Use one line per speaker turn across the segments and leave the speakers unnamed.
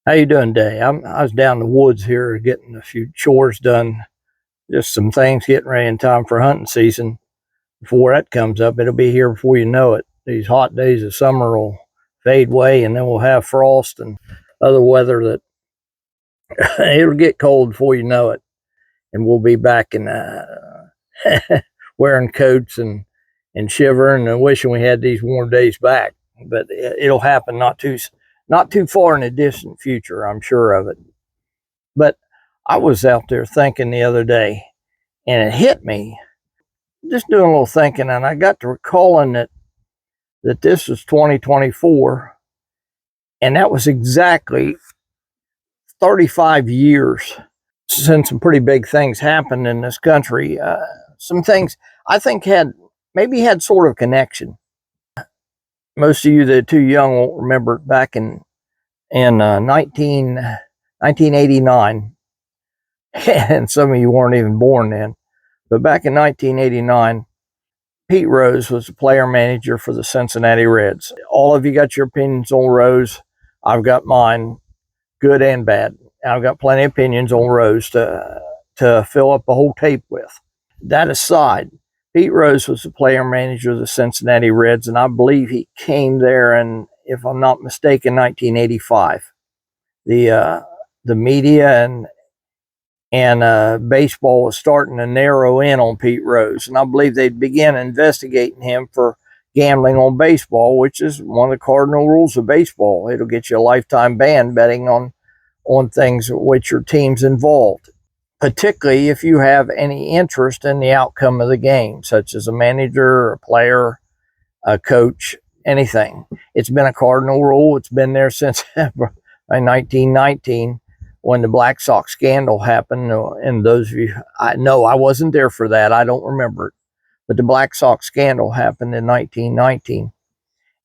How you doing today? I was down in the woods here getting a few chores done, just some things getting ready in time for hunting season. Before that comes up, it'll be here before you know it. These hot days of summer will fade away, and then we'll have frost and other weather that it'll get cold before you know it, and we'll be back in wearing coats and shivering and wishing we had these warm days back. But it'll happen not too far in the distant future, I'm sure of it. But I was out there thinking the other day, and it hit me, just doing a little thinking, and I got to recalling that this was 2024, and that was exactly 35 years since some pretty big things happened in this country. Some things I think had sort of connection. Most of you that are too young won't remember it. Back in 1989, and some of you weren't even born then, but back in 1989, Pete Rose was the player manager for the Cincinnati Reds. All of you got your opinions on Rose. I've got mine, good and bad. I've got plenty of opinions on Rose to fill up a whole tape with. That aside, Pete Rose was the player manager of the Cincinnati Reds, and I believe he came there in, if I'm not mistaken, 1985. The media and baseball was starting to narrow in on Pete Rose, and I believe they'd begin investigating him for gambling on baseball, which is one of the cardinal rules of baseball. It'll get you a lifetime ban betting on things which your team's involved, particularly if you have any interest in the outcome of the game, such as a manager, a player, a coach, anything. It's been a cardinal rule. It's been there since 1919 when the Black Sox scandal happened. And those of you, I know I wasn't there for that. I don't remember it. But the Black Sox scandal happened in 1919.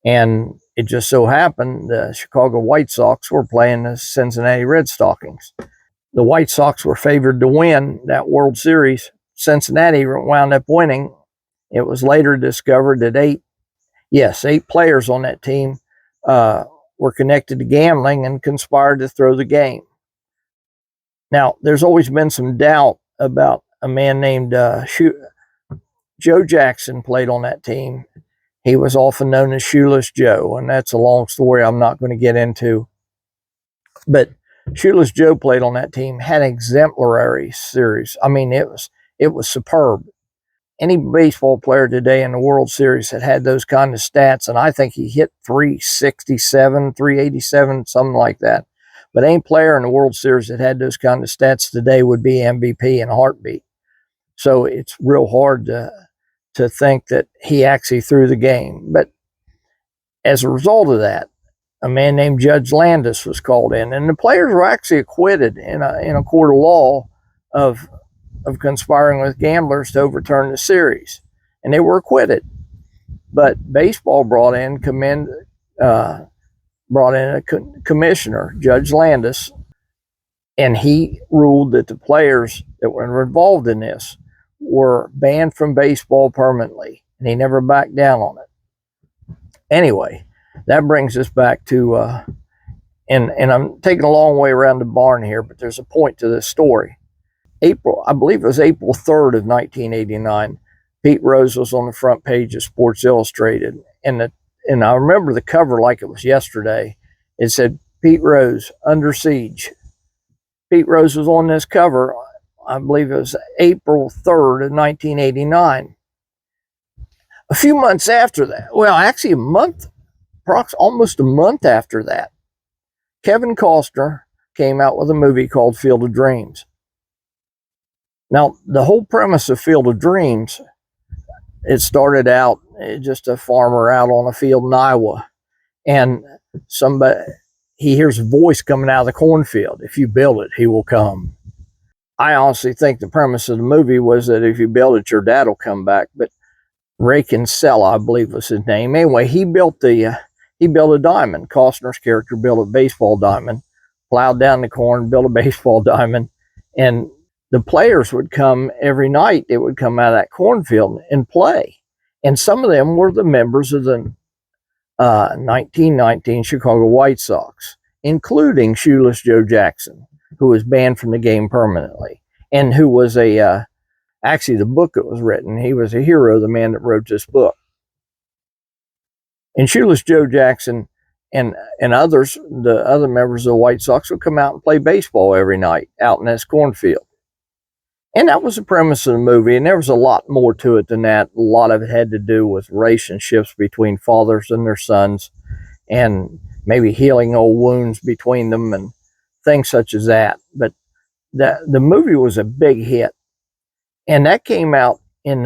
And it just so happened the Chicago White Sox were playing the Cincinnati Red Stockings. The White Sox were favored to win that World Series. Cincinnati wound up winning. It was later discovered that eight players on that team were connected to gambling and conspired to throw the game. Now, there's always been some doubt about a man named Joe Jackson played on that team. He was often known as Shoeless Joe, and that's a long story I'm not going to get into. But Shoeless Joe played on that team, had an exemplary series. I mean, it was superb. Any baseball player today in the World Series had those kind of stats, and I think he hit 367, 387, something like that. But any player in the World Series that had those kind of stats today would be MVP in a heartbeat. So it's real hard to think that he actually threw the game. But as a result of that, a man named Judge Landis was called in, and the players were actually acquitted in a court of law of conspiring with gamblers to overturn the series, and they were acquitted. But baseball brought in a commissioner, Judge Landis, and he ruled that the players that were involved in this were banned from baseball permanently, and he never backed down on it. Anyway, that brings us back to, and I'm taking a long way around the barn here, but there's a point to this story. I believe it was April 3rd of 1989, Pete Rose was on the front page of Sports Illustrated, and I remember the cover like it was yesterday. It said, Pete Rose, under siege. Pete Rose was on this cover, I believe it was April 3rd of 1989. A few months after that, well, actually almost a month after that, Kevin Costner came out with a movie called Field of Dreams. Now, the whole premise of Field of Dreams, it started out just a farmer out on a field in Iowa, and he hears a voice coming out of the cornfield. If you build it, he will come. I honestly think the premise of the movie was that if you build it, your dad will come back. But Ray Kinsella, I believe was his name. Anyway, he built a diamond. Costner's character built a baseball diamond, plowed down the corn, built a baseball diamond, and the players would come every night. They would come out of that cornfield and play. And some of them were the members of the 1919 Chicago White Sox. including Shoeless Joe Jackson, who was banned from the game permanently, and who was actually the book that was written. He was a hero, the man that wrote this book. And Shoeless Joe Jackson and others, the other members of the White Sox, would come out and play baseball every night out in this cornfield. And that was the premise of the movie, and there was a lot more to it than that. A lot of it had to do with relationships between fathers and their sons, and maybe healing old wounds between them and things such as that. But the movie was a big hit, and that came out in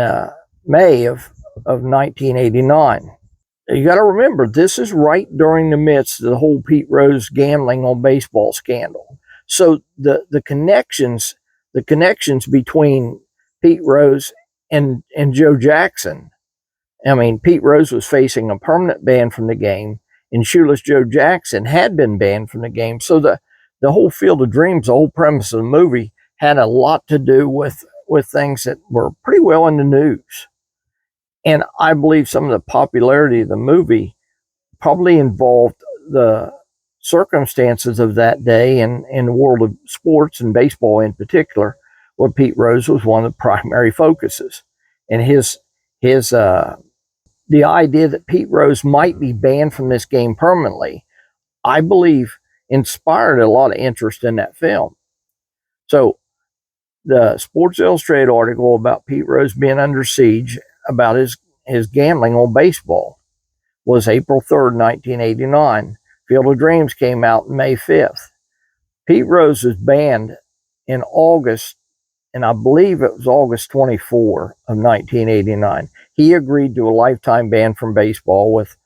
May of 1989. You got to remember, this is right during the midst of the whole Pete Rose gambling on baseball scandal. So the connections between Pete Rose and Joe Jackson. I mean, Pete Rose was facing a permanent ban from the game, and Shoeless Joe Jackson had been banned from the game. So the whole Field of Dreams, the whole premise of the movie, had a lot to do with things that were pretty well in the news. And I believe some of the popularity of the movie probably involved the circumstances of that day in the world of sports and baseball in particular, where Pete Rose was one of the primary focuses. And the idea that Pete Rose might be banned from this game permanently, I believe, inspired a lot of interest in that film. So the Sports Illustrated article about Pete Rose being under siege about his gambling on baseball was April 3rd, 1989. Field of Dreams came out May 5th. Pete Rose was banned in August, and I believe it was August 24 of 1989. He agreed to a lifetime ban from baseball with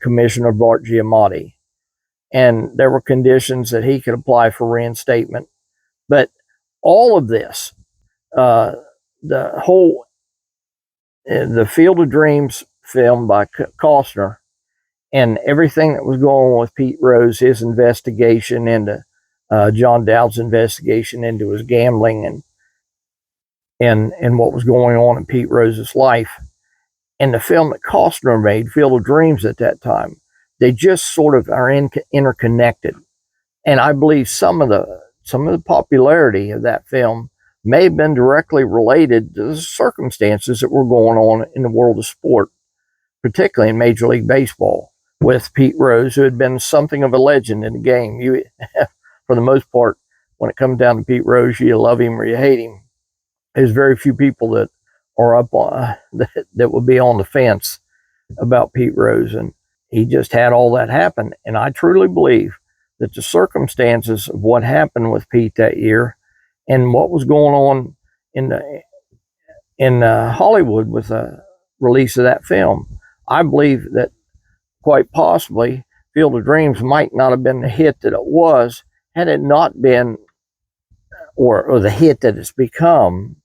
Commissioner Bart Giamatti. And there were conditions that he could apply for reinstatement. But all of this, the Field of Dreams film by Costner, and everything that was going on with Pete Rose, his investigation into John Dowd's investigation into his gambling and what was going on in Pete Rose's life, and the film that Costner made, Field of Dreams, at that time, they just sort of are interconnected. And I believe some of the popularity of that film may have been directly related to the circumstances that were going on in the world of sport, particularly in Major League Baseball, with Pete Rose, who had been something of a legend in the game. For the most part, when it comes down to Pete Rose, you love him or you hate him. There's very few people that are up on that would be on the fence about Pete Rose, and he just had all that happen. And I truly believe that the circumstances of what happened with Pete that year and what was going on in Hollywood with the release of that film, I believe that quite possibly Field of Dreams might not have been the hit that it was had it not been, or the hit that it's become,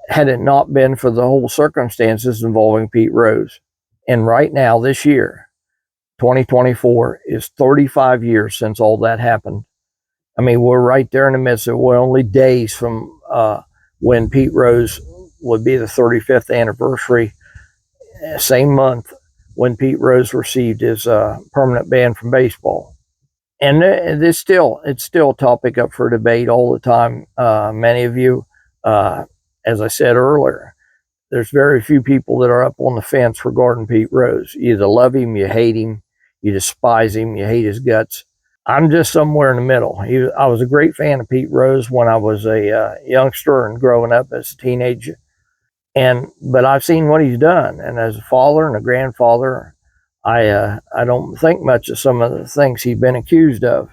had it not been for the whole circumstances involving Pete Rose. And right now, this year, 2024, is 35 years since all that happened. I mean, we're right there in the midst of it. We're only days from when Pete Rose would be the 35th anniversary, same month when Pete Rose received his permanent ban from baseball. And it's still a topic up for debate all the time. Many of you, as I said earlier, there's very few people that are up on the fence regarding Pete Rose. You either love him, you hate him, you despise him, you hate his guts. I'm just somewhere in the middle. I was a great fan of Pete Rose when I was a youngster and growing up as a teenager. But I've seen what he's done, and as a father and a grandfather, I don't think much of some of the things he's been accused of.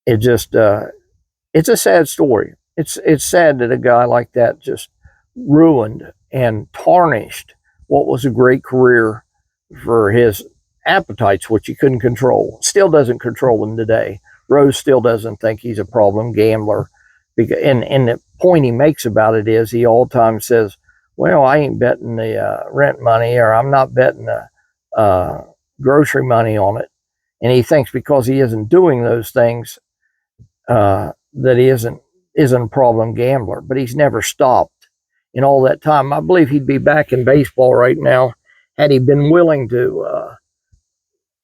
It just it's a sad story. It's sad that a guy like that just ruined and tarnished what was a great career for his appetites, which he couldn't control. Still doesn't control him today. Rose still doesn't think he's a problem gambler. And the point he makes about it is he all the time says, well, I ain't betting the rent money, or I'm not betting the grocery money on it. And he thinks because he isn't doing those things that he isn't a problem gambler. But he's never stopped in all that time. I believe he'd be back in baseball right now had he been willing to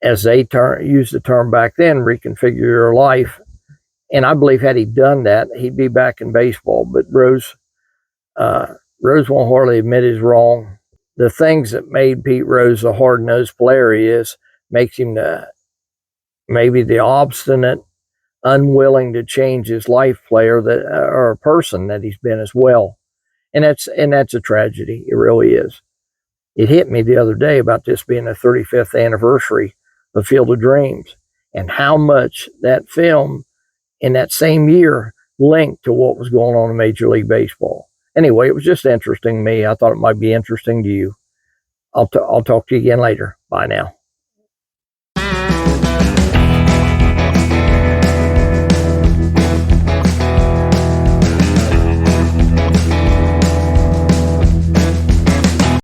as they used the term back then, reconfigure your life. And I believe had he done that, he'd be back in baseball. But Rose won't hardly admit he's wrong. The things that made Pete Rose a hard-nosed player makes him maybe the obstinate, unwilling to change his life player or a person that he's been as well. And that's a tragedy. It really is. It hit me the other day about this being the 35th anniversary of Field of Dreams and how much that film in that same year linked to what was going on in Major League Baseball. Anyway, it was just interesting to me. I thought it might be interesting to you. I'll talk to you again later. Bye now.